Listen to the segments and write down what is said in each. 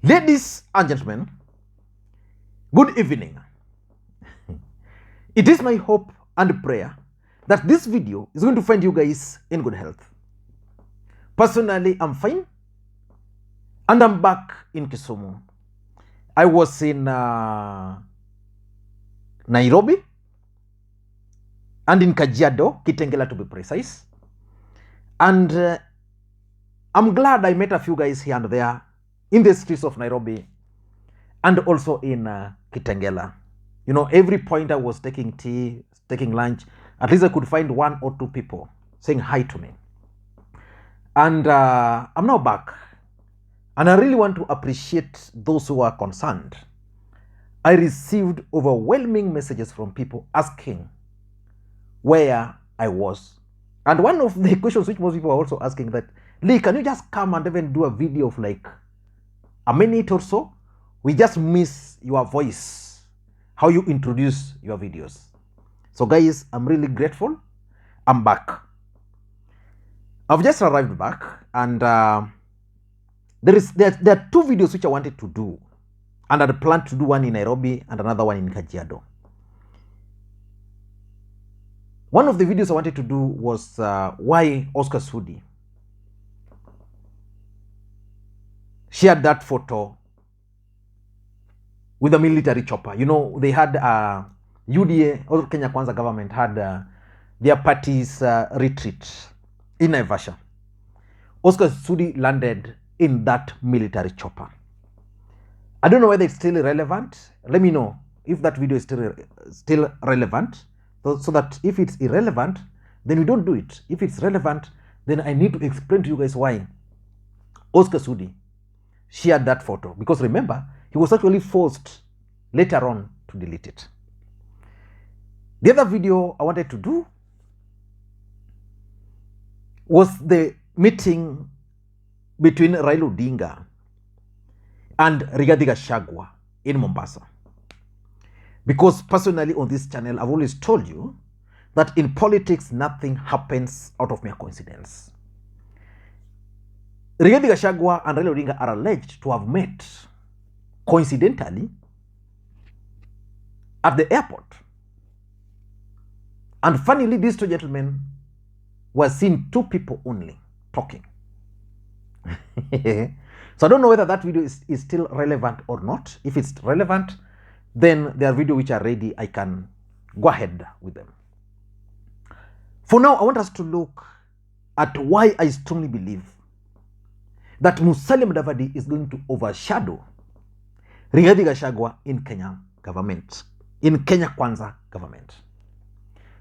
Ladies and gentlemen, good evening. It is my hope and prayer that this video is going to find you guys in good health. Personally, I'm fine and I'm back in Kisumu. I was in Nairobi and in Kajiado, Kitengela to be precise. And I'm glad I met a few guys here and there in the streets of Nairobi and also in Kitengela. You know, every point I was taking tea, taking lunch, at least I could find one or two people saying hi to me. And I'm now back. And I really want to appreciate those who are concerned. I received overwhelming messages from people asking where I was. And one of the questions which most people are also asking that, Lee, can you just come and even do a video of like a minute or so? We just miss your voice, how you introduce your videos. So guys, I'm really grateful. I'm back. I've just arrived back, and there are two videos which I wanted to do, and I had planned to do one in Nairobi and another one in Kajiado. One of the videos I wanted to do was why Oscar Sudi shared that photo with a military chopper. You know, they had UDA or Kenya Kwanza government had their party's retreat in Naivasha. Oscar Sudi landed in that military chopper. I don't know whether it's still relevant. Let me know if that video is still relevant, so that if it's irrelevant, then we don't do it. If it's relevant, then I need to explain to you guys why Oscar Sudi shared that photo. Because remember, he was actually forced later on to delete it. The other video I wanted to do was the meeting between Raila Odinga and Rigathu Gachagua in Mombasa. Because personally on this channel, I've always told you that in politics, nothing happens out of mere coincidence. Rigathu Gachagua and Raila Odinga are alleged to have met coincidentally at the airport. And funnily, these two gentlemen were seen two people only talking. So I don't know whether that video is still relevant or not. If it's relevant, then there are videos which are ready. I can go ahead with them. For now, I want us to look at why I strongly believe that Musalia Mudavadi is going to overshadow Rigathi Gachagua in Kenya government, in Kenya Kwanza government.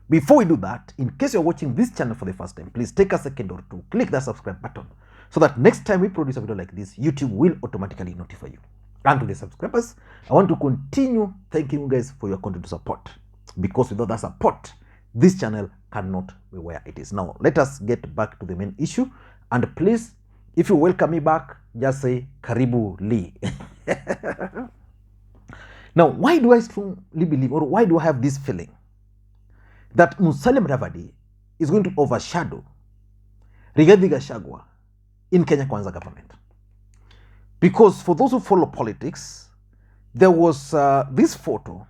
Before we do that, in case you're watching this channel for the first time, please take a second or two, click that subscribe button, so that next time we produce a video like this, YouTube will automatically notify you. And to the subscribers, I want to continue thanking you guys for your continued support, because without that support, this channel cannot be where it is. Now, let us get back to the main issue, and please, if you welcome me back, just say Karibu Lee. Now, why do I strongly believe, or why do I have this feeling that Musalia Mudavadi is going to overshadow Rigathi Gachagua in Kenya Kwanza government? Because for those who follow politics, there was this photo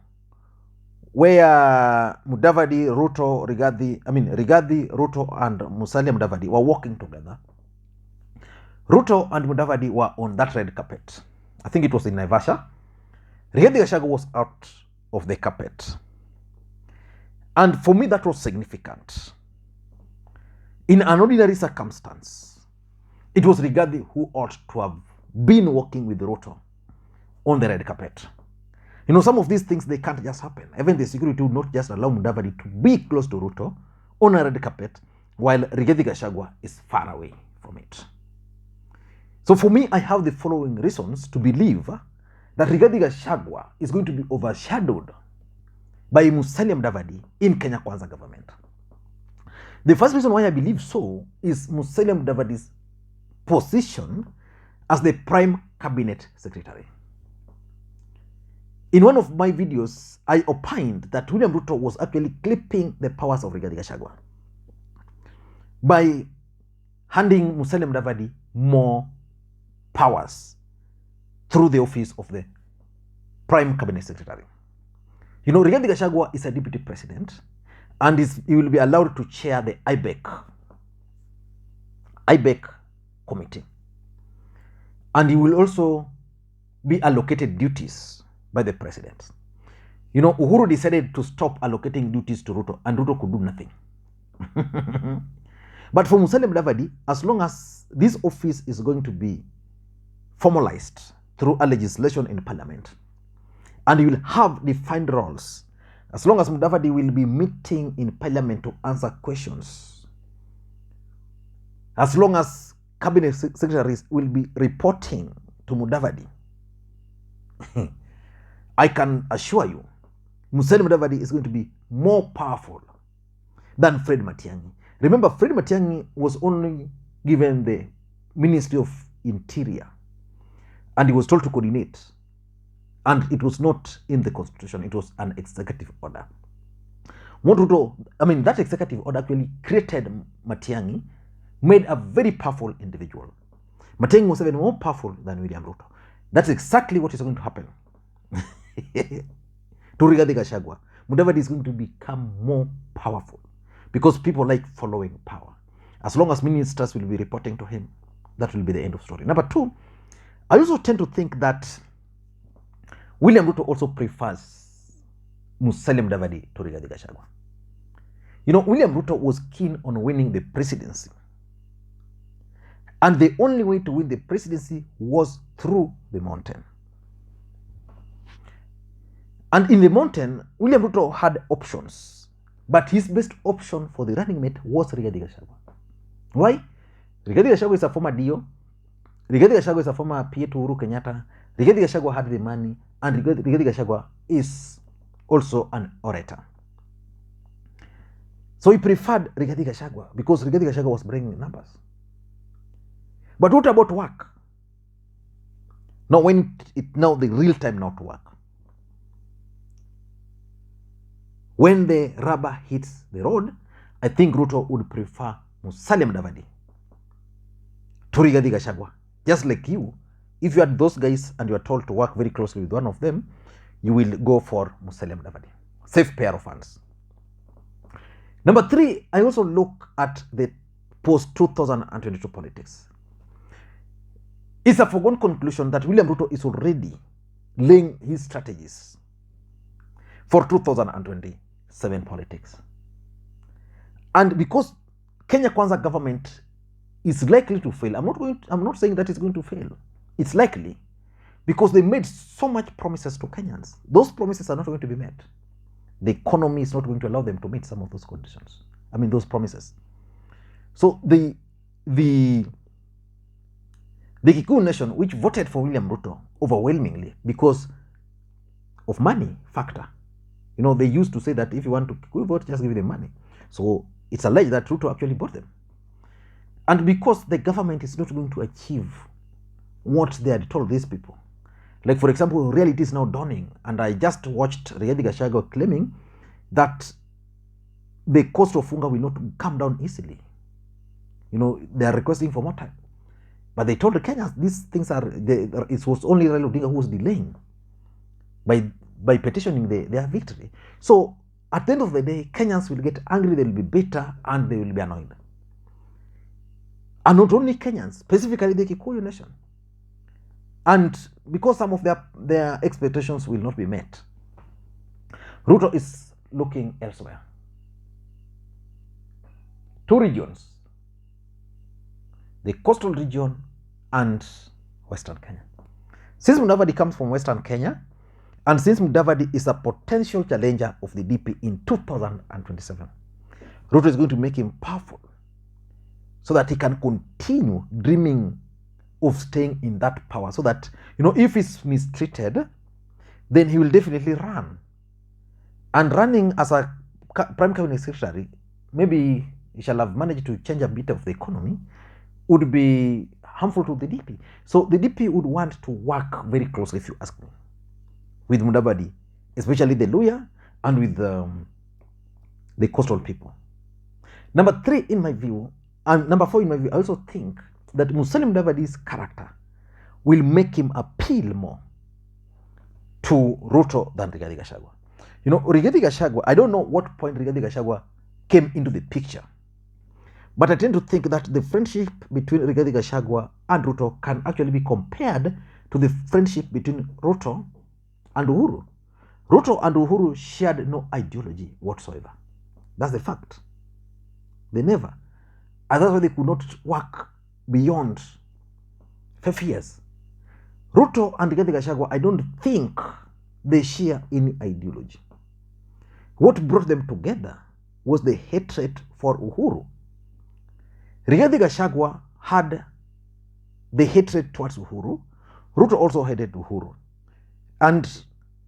where Mudavadi, Rigathi, Ruto and Musalia Mudavadi were walking together. Ruto and Mudavadi were on that red carpet. I think it was in Naivasha. Rigathi Gachagua was out of the carpet. And for me, that was significant. In an ordinary circumstance, it was Rigathi who ought to have been walking with Ruto on the red carpet. You know, some of these things, they can't just happen. Even the security would not just allow Mudavadi to be close to Ruto on a red carpet, while Rigathi Gachagua is far away from it. So for me, I have the following reasons to believe that Rigathi Gachagua is going to be overshadowed by Musalia Mudavadi in Kenya Kwanza government. The first reason why I believe so is Musalia Mudavadi's position as the Prime Cabinet Secretary. In one of my videos, I opined that William Ruto was actually clipping the powers of Rigathi Gachagua by handing Musalia Mudavadi more powers, through the office of the Prime Cabinet Secretary. You know, Rigathi Gachagua is a deputy president, and he will be allowed to chair the IBEC committee. And he will also be allocated duties by the president. You know, Uhuru decided to stop allocating duties to Ruto, and Ruto could do nothing. But for Musalia Mudavadi, as long as this office is going to be formalized through a legislation in parliament, and he will have defined roles, as long as Mudavadi will be meeting in parliament to answer questions, as long as cabinet secretaries will be reporting to Mudavadi, I can assure you, Musalia Mudavadi is going to be more powerful than Fred Matiang'i. Remember, Fred Matiang'i was only given the Ministry of Interior, and he was told to coordinate, and it was not in the constitution, it was an executive order. That executive order actually created Matiang'i, made a very powerful individual. Matiang'i was even more powerful than William Ruto. That's exactly what is going to happen to Rigathi Gachagua. Mudavadi is going to become more powerful because people like following power. As long as ministers will be reporting to him, that will be the end of story. Number two, I also tend to think that William Ruto also prefers Musalia Mudavadi to Rigathi Gachagua. You know, William Ruto was keen on winning the presidency. And the only way to win the presidency was through the mountain. And in the mountain, William Ruto had options, but his best option for the running mate was Rigathi Gachagua. Why? Rigathi Gachagua is a former DO. Rigathi Gachagua is a former PA to Uhuru Kenyatta. Rigathi Gachagua had the money, and Rigathi Gachagua is also an orator. So he preferred Rigathi Gachagua because Rigathi Gachagua was bringing numbers. But what about work? Now, the real time now to work. When the rubber hits the road, I think Ruto would prefer Musalia Mudavadi to Rigathi Gachagua. Just like you, if you are those guys and you are told to work very closely with one of them, you will go for Musalia Mudavadi. Safe pair of hands. Number three, I also look at the post-2022 politics. It's a foregone conclusion that William Ruto is already laying his strategies for 2027 politics. And because Kenya Kwanza government is likely to fail, I'm not saying that it's going to fail. It's likely because they made so much promises to Kenyans. Those promises are not going to be met. The economy is not going to allow them to meet some of those conditions. Those promises. So the Kikuyu nation, which voted for William Ruto overwhelmingly because of money factor. You know, they used to say that if you want to Kikuyu vote, just give them money. So it's alleged that Ruto actually bought them. And because the government is not going to achieve what they had told these people. Like, for example, reality is now dawning. And I just watched Rigathi Gachagua claiming that the cost of Funga will not come down easily. You know, they are requesting for more time. But they told the Kenyans these things it was only Raila Odinga who was delaying by petitioning their victory. So at the end of the day, Kenyans will get angry, they will be bitter, and they will be annoyed. And not only Kenyans, specifically the Kikuyu nation. And because some of their expectations will not be met, Ruto is looking elsewhere. Two regions, the coastal region and Western Kenya. Since Mudavadi comes from Western Kenya, and since Mudavadi is a potential challenger of the DP in 2027, Ruto is going to make him powerful so that he can continue dreaming of staying in that power. So that, you know, if he's mistreated, then he will definitely run. And running as a Prime Cabinet Secretary, maybe he shall have managed to change a bit of the economy, would be harmful to the DP. So the DP would want to work very closely, if you ask me, with Mudavadi, especially the Luhya and with the coastal people. Number three, in my view, and number four, in my view, I also think that Musalia Mudavadi's character will make him appeal more to Ruto than Rigathi Gachagua. You know, Rigathi Gachagua, I don't know what point Rigathi Gachagua came into the picture, but I tend to think that the friendship between Rigathi Gachagua and Ruto can actually be compared to the friendship between Ruto and Uhuru. Ruto and Uhuru shared no ideology whatsoever. That's the fact. They never. And that's why they could not work beyond 5 years. Ruto and Rigathi Gachagua, I don't think they share any ideology. What brought them together was the hatred for Uhuru. Rigathi Gachagua had the hatred towards Uhuru. Ruto also hated Uhuru. And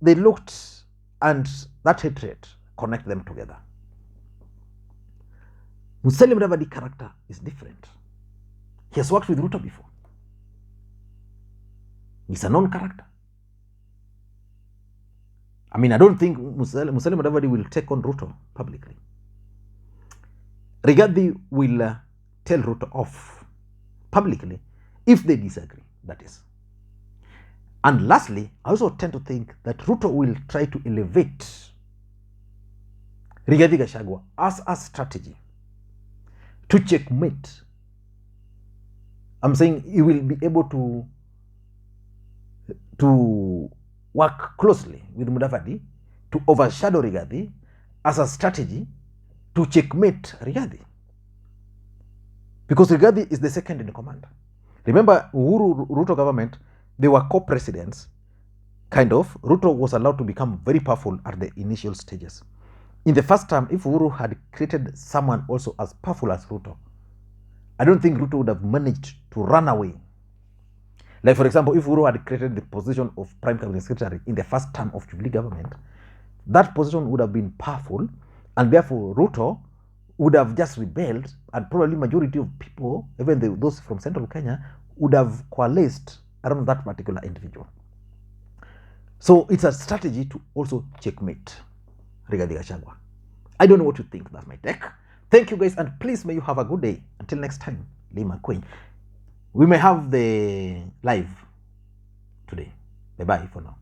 they looked, and that hatred connected them together. Musalia Mudavadi character is different. He has worked with Ruto before. He's a known character. I mean, I don't think Musalia Mudavadi will take on Ruto publicly. Rigathi will tell Ruto off publicly if they disagree, that is. And lastly, I also tend to think that Ruto will try to elevate Rigathi Gachagua as a strategy to checkmate. I'm saying he will be able to work closely with Mudavadi to overshadow Rigathi as a strategy to checkmate Rigathi. Because Rigathi is the second in command. Remember, Ruto government, they were co-presidents, kind of. Ruto was allowed to become very powerful at the initial stages. In the first term, if Uhuru had created someone also as powerful as Ruto, I don't think Ruto would have managed to run away. Like, for example, if Uhuru had created the position of Prime Cabinet Secretary in the first term of Jubilee government, that position would have been powerful, and therefore Ruto would have just rebelled, and probably majority of people, even those from central Kenya, would have coalesced around that particular individual. So it's a strategy to also checkmate Rigathi Gachagua. I don't know what you think. That's my take. Thank you guys, and please may you have a good day. Until next time, Makwiny. We may have the live today. Bye-bye for now.